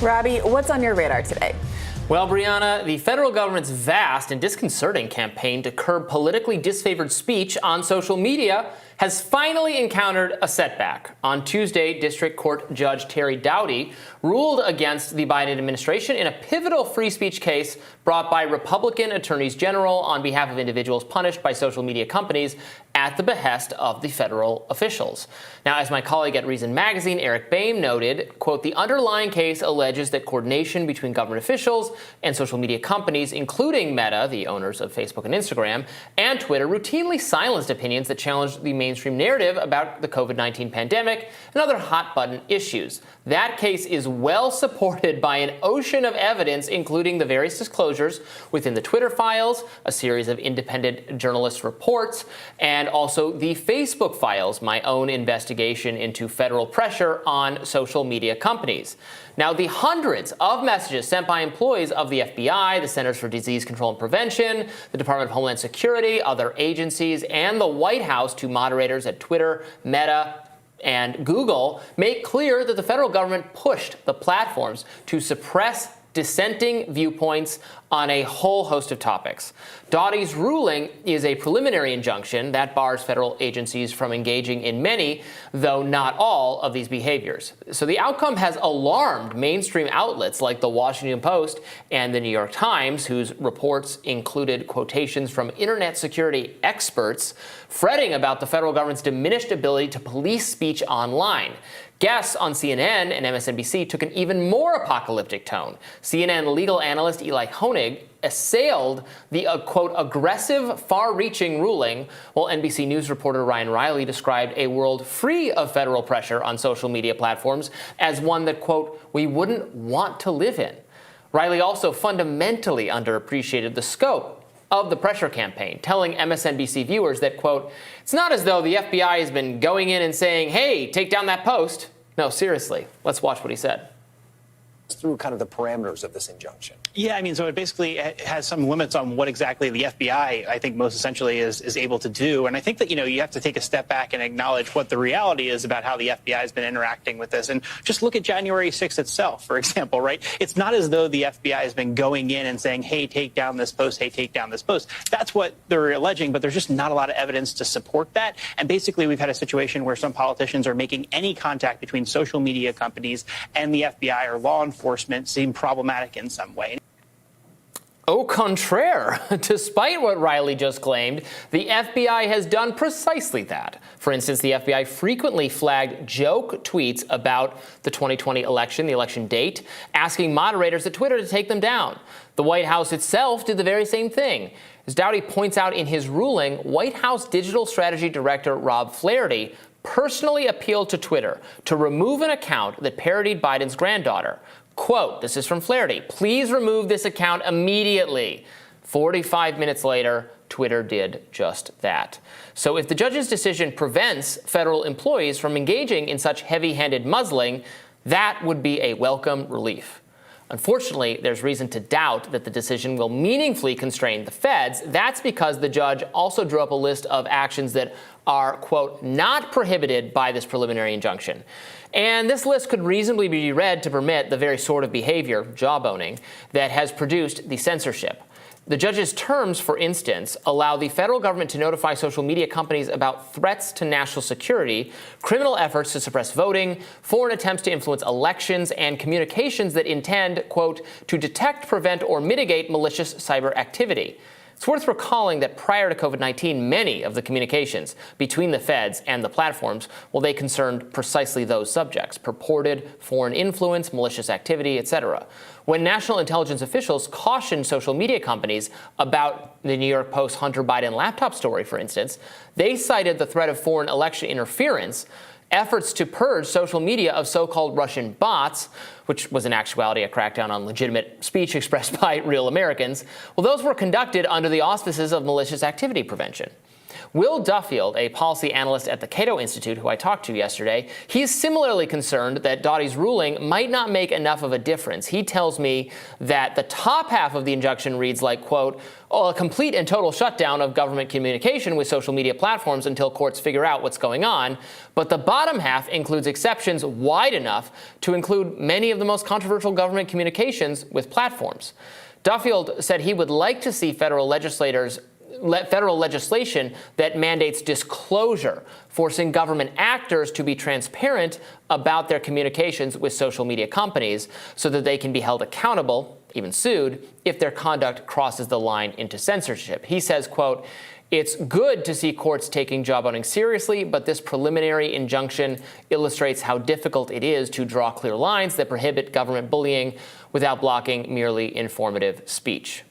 Robby, what's on your radar today? Well, Brianna, the federal government's vast and disconcerting campaign to curb politically disfavored speech on social media has finally encountered a setback. On Tuesday, District Court Judge Terry Doughty ruled against the Biden administration in a pivotal free speech case brought by Republican attorneys general on behalf of individuals punished by social media companies at the behest of the federal officials. Now, as my colleague at Reason Magazine, Eric Boehm, noted, quote, the underlying case alleges that coordination between government officials and social media companies, including Meta, the owners of Facebook and Instagram, and Twitter, routinely silenced opinions that challenged the mainstream narrative about the COVID-19 pandemic and other hot-button issues. That case is well supported by an ocean of evidence, including the various disclosures within the Twitter files, a series of independent journalist reports, and also the Facebook files, my own investigation into federal pressure on social media companies. Now, the hundreds of messages sent by employees of the FBI, the Centers for Disease Control and Prevention, the Department of Homeland Security, other agencies, and the White House to moderators at Twitter, Meta, and Google make clear that the federal government pushed the platforms to suppress dissenting viewpoints on a whole host of topics. Doughty's ruling is a preliminary injunction that bars federal agencies from engaging in many, though not all, of these behaviors. So the outcome has alarmed mainstream outlets like the Washington Post and the New York Times, whose reports included quotations from internet security experts fretting about the federal government's diminished ability to police speech online. Guests on CNN and MSNBC took an even more apocalyptic tone. CNN legal analyst Eli Honig assailed the, quote, aggressive, far-reaching ruling, while NBC News reporter Ryan Riley described a world free of federal pressure on social media platforms as one that, quote, we wouldn't want to live in. Riley also fundamentally underappreciated the scope of the pressure campaign, telling MSNBC viewers that, quote, it's not as though the FBI has been going in and saying, hey, take down that post. No, seriously, let's watch what he said. Through kind of the parameters of this injunction. Yeah, I mean, so it basically has some limits on what exactly the FBI, I think, most essentially is able to do. And I think that, you have to take a step back and acknowledge what the reality is about how the FBI has been interacting with this. And just look at January 6th itself, for example, right? It's not as though the FBI has been going in and saying, hey, take down this post, hey, take down this post. That's what they're alleging, but there's just not a lot of evidence to support that. And basically, we've had a situation where some politicians are making any contact between social media companies and the FBI or law enforcement seem problematic in some way. Au contraire, despite what Riley just claimed, the FBI has done precisely that. For instance, the FBI frequently flagged joke tweets about the 2020 election, the election date, asking moderators at Twitter to take them down. The White House itself did the very same thing. As Doughty points out in his ruling, White House Digital Strategy Director Rob Flaherty personally appealed to Twitter to remove an account that parodied Biden's granddaughter. Quote, this is from Flaherty, please remove this account immediately. 45 minutes later, Twitter did just that. So if the judge's decision prevents federal employees from engaging in such heavy-handed muzzling, that would be a welcome relief. Unfortunately, there's reason to doubt that the decision will meaningfully constrain the feds. That's because the judge also drew up a list of actions that are, quote, not prohibited by this preliminary injunction. And this list could reasonably be read to permit the very sort of behavior, jawboning, that has produced the censorship. The judge's terms, for instance, allow the federal government to notify social media companies about threats to national security, criminal efforts to suppress voting, foreign attempts to influence elections, and communications that intend, quote, to detect, prevent, or mitigate malicious cyber activity. It's worth recalling that prior to COVID-19, many of the communications between the feds and the platforms, well, they concerned precisely those subjects, purported foreign influence, malicious activity, etc. When national intelligence officials cautioned social media companies about the New York Post Hunter Biden laptop story, for instance, they cited the threat of foreign election interference, efforts to purge social media of so-called Russian bots, which was in actuality a crackdown on legitimate speech expressed by real Americans, well, those were conducted under the auspices of malicious activity prevention. Will Duffield, a policy analyst at the Cato Institute who I talked to yesterday, he's similarly concerned that Doughty's ruling might not make enough of a difference. He tells me that the top half of the injunction reads like, quote, a complete and total shutdown of government communication with social media platforms until courts figure out what's going on. But the bottom half includes exceptions wide enough to include many of the most controversial government communications with platforms. Duffield said he would like to see federal legislation that mandates disclosure, forcing government actors to be transparent about their communications with social media companies so that they can be held accountable, even sued, if their conduct crosses the line into censorship. He says, quote, it's good to see courts taking job owning seriously, but this preliminary injunction illustrates how difficult it is to draw clear lines that prohibit government bullying without blocking merely informative speech.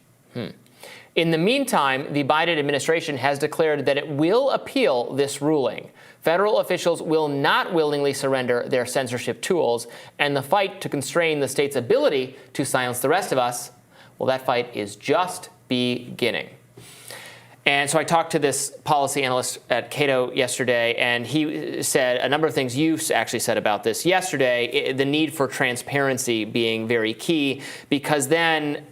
In the meantime, the Biden administration has declared that it will appeal this ruling. Federal officials will not willingly surrender their censorship tools, and the fight to constrain the state's ability to silence the rest of us, well, that fight is just beginning. And so I talked to this policy analyst at Cato yesterday, and he said a number of things you actually said about this yesterday, the need for transparency being very key, because then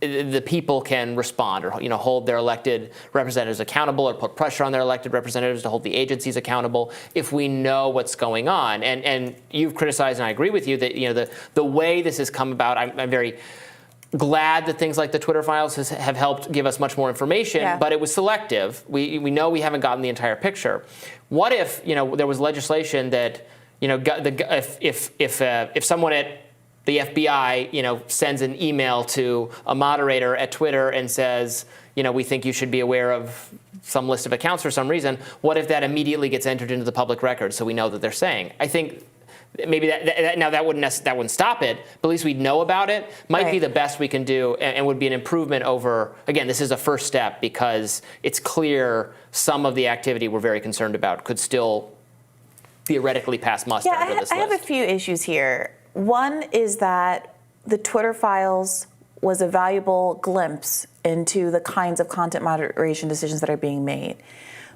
the people can respond or, hold their elected representatives accountable or put pressure on their elected representatives to hold the agencies accountable if we know what's going on. And you've criticized, and I agree with you, that, the way this has come about, I'm very glad that things like the Twitter files have helped give us much more information, but it was selective. We know we haven't gotten the entire picture. What if, there was legislation that, if someone at the FBI, sends an email to a moderator at Twitter and says, we think you should be aware of some list of accounts for some reason, what if that immediately gets entered into the public record so we know that they're saying? I think maybe that wouldn't stop it, but at least we'd know about it. Might be the best we can do, and would be an improvement over, again, this is a first step because it's clear some of the activity we're very concerned about could still theoretically pass muster under this list. I have a few issues here. One is that the Twitter files was a valuable glimpse into the kinds of content moderation decisions that are being made.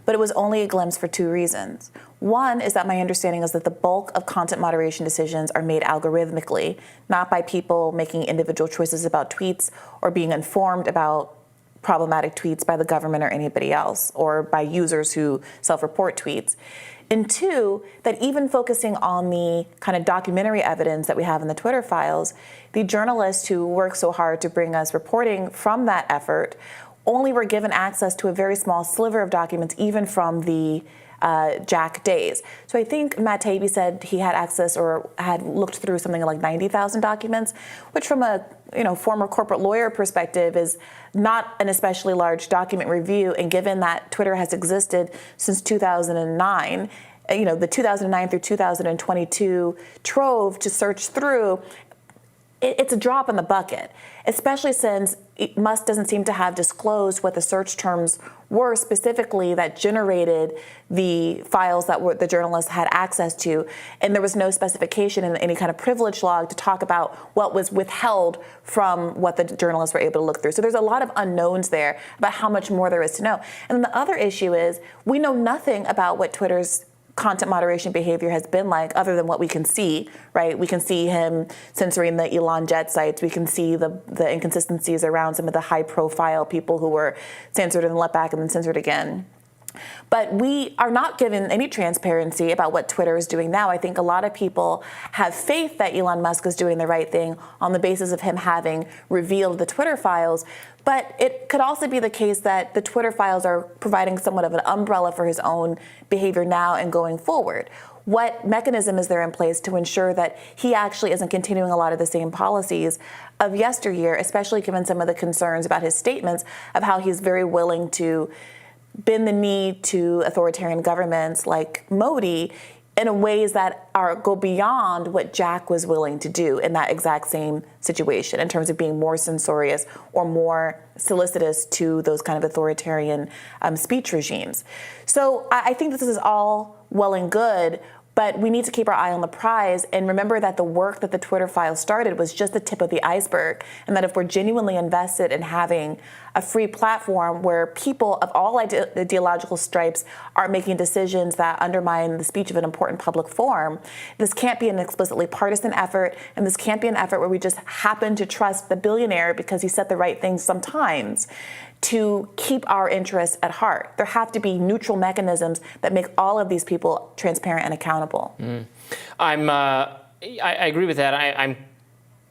But it was only a glimpse for two reasons. One is that my understanding is that the bulk of content moderation decisions are made algorithmically, not by people making individual choices about tweets or being informed about problematic tweets by the government or anybody else, or by users who self-report tweets. And two, that even focusing on the kind of documentary evidence that we have in the Twitter files, the journalists who work so hard to bring us reporting from that effort only were given access to a very small sliver of documents, even from the Jack days. So I think Matt Taibbi said he had access or had looked through something like 90,000 documents, which from a former corporate lawyer perspective is not an especially large document review. And given that Twitter has existed since 2009, the 2009 through 2022 trove to search through, it's a drop in the bucket, especially since Musk doesn't seem to have disclosed what the search terms were specifically that generated the files that the journalists had access to. And there was no specification in any kind of privilege log to talk about what was withheld from what the journalists were able to look through. So there's a lot of unknowns there about how much more there is to know. And then the other issue is we know nothing about what Twitter's content moderation behavior has been like, other than what we can see, right? We can see him censoring the Elon Jet sites. We can see the inconsistencies around some of the high-profile people who were censored and let back and then censored again. But we are not given any transparency about what Twitter is doing now. I think a lot of people have faith that Elon Musk is doing the right thing on the basis of him having revealed the Twitter files. But it could also be the case that the Twitter files are providing somewhat of an umbrella for his own behavior now and going forward. What mechanism is there in place to ensure that he actually isn't continuing a lot of the same policies of yesteryear, especially given some of the concerns about his statements of how he's very willing to bend the knee to authoritarian governments like Modi in ways that go beyond what Jack was willing to do in that exact same situation in terms of being more censorious or more solicitous to those kind of authoritarian speech regimes. So I think this is all well and good. But we need to keep our eye on the prize and remember that the work that the Twitter files started was just the tip of the iceberg, and that if we're genuinely invested in having a free platform where people of all ideological stripes are making decisions that undermine the speech of an important public forum, this can't be an explicitly partisan effort, and this can't be an effort where we just happen to trust the billionaire because he said the right things sometimes to keep our interests at heart. There have to be neutral mechanisms that make all of these people transparent and accountable. I agree with that.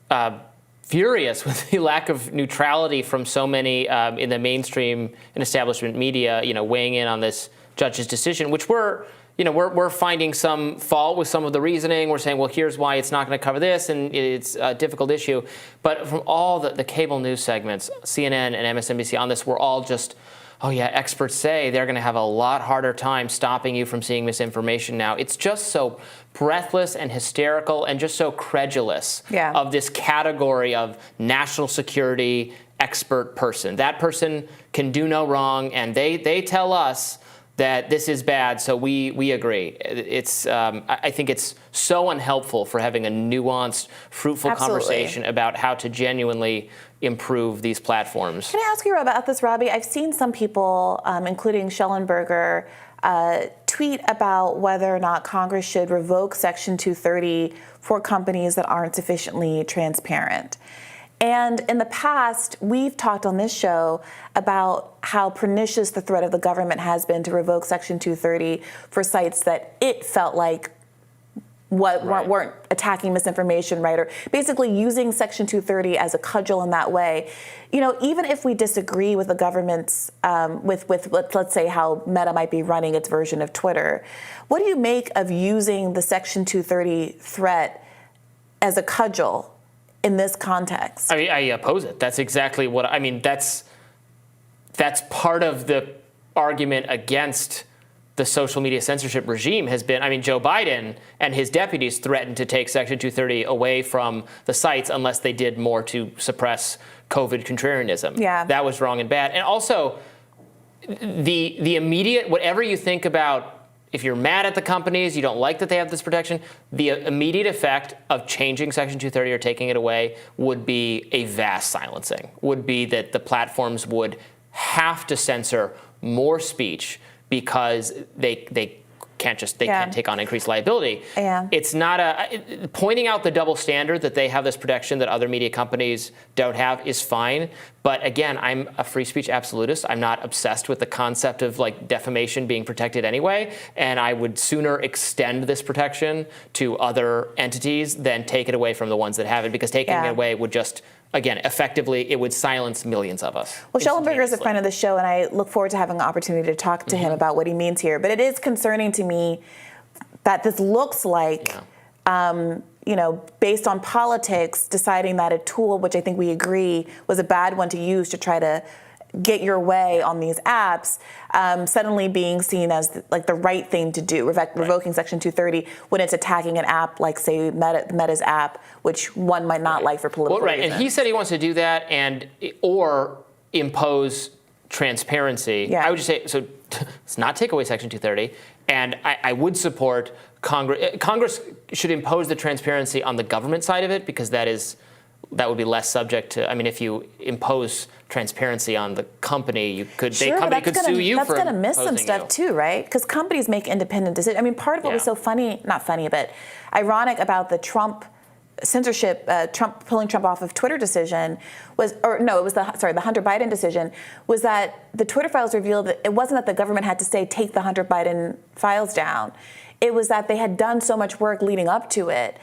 I'm furious with the lack of neutrality from so many in the mainstream and establishment media, weighing in on this judge's decision, which we're finding some fault with some of the reasoning. We're saying, well, here's why it's not going to cover this, and it's a difficult issue. But from all the cable news segments, CNN and MSNBC on this, we're all just, oh yeah, experts say they're going to have a lot harder time stopping you from seeing misinformation now. It's just so breathless and hysterical and just so credulous of this category of national security expert person. That person can do no wrong, and they tell us that this is bad, so we agree. It's I think it's so unhelpful for having a nuanced, fruitful conversation about how to genuinely improve these platforms. Can I ask you about this, Robby? I've seen some people, including Schellenberger, tweet about whether or not Congress should revoke Section 230 for companies that aren't sufficiently transparent. And in the past, we've talked on this show about how pernicious the threat of the government has been to revoke Section 230 for sites that it felt like weren't attacking misinformation, right? Or basically using Section 230 as a cudgel in that way. Even if we disagree with the government's, with let's say how Meta might be running its version of Twitter, what do you make of using the Section 230 threat as a cudgel in this context? I oppose it. That's exactly what I mean. That's part of the argument against the social media censorship regime has been, Joe Biden and his deputies threatened to take Section 230 away from the sites unless they did more to suppress COVID contrarianism. Yeah. That was wrong and bad. And also, the immediate, whatever you think about, if you're mad at the companies, you don't like that they have this protection, the immediate effect of changing Section 230 or taking it away would be a vast silencing, would be that the platforms would have to censor more speech because they can't take on increased liability. Yeah. It's not pointing out the double standard that they have this protection that other media companies don't have is fine. But again, I'm a free speech absolutist. I'm not obsessed with the concept of defamation being protected anyway. And I would sooner extend this protection to other entities than take it away from the ones that have it, because taking it away would just, again, effectively, it would silence millions of us. Well, Schellenberger is a friend of the show, and I look forward to having an opportunity to talk to him about what he means here. But it is concerning to me that this looks like, based on politics, deciding that a tool, which I think we agree was a bad one to use to try to get your way on these apps, suddenly being seen as the right thing to do, revoking Section 230 when it's attacking an app like, say, Meta's app, which one might not like for political reasons. And he said he wants to do that or impose transparency. Yeah. I would just say, so let's not take away Section 230, and I would support Congress. Congress should impose the transparency on the government side of it, because that would be less subject to, if you impose transparency on the company, company could sue you for That's going to miss some stuff too, right? Because companies make independent decisions. Part of what was so not funny, but ironic about the Trump censorship, pulling Trump off of Twitter decision the Hunter Biden decision, was that the Twitter files revealed that it wasn't that the government had to say, take the Hunter Biden files down. It was that they had done so much work leading up to it,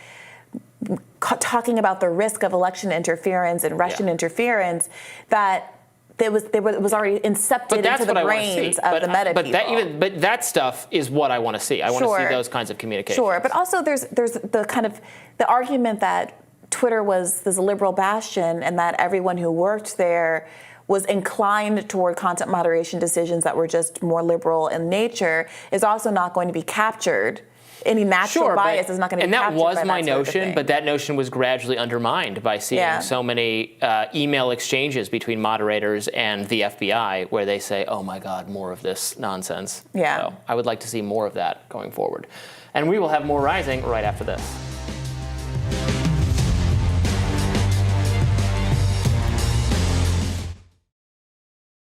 talking about the risk of election interference and Russian interference, that it was already incepted into the brains of the Meta people. But that stuff is what I want to see. I want to see those kinds of communications. Sure, but also there's the kind of the argument that Twitter was this liberal bastion and that everyone who worked there was inclined toward content moderation decisions that were just more liberal in nature is also not going to be captured any natural Sure, bias is not going to be captured. And that was by my that sort of notion, thing. but that notion was gradually undermined by seeing so many email exchanges between moderators and the FBI where they say, oh my God, more of this nonsense. Yeah. So I would like to see more of that going forward. And we will have more Rising right after this.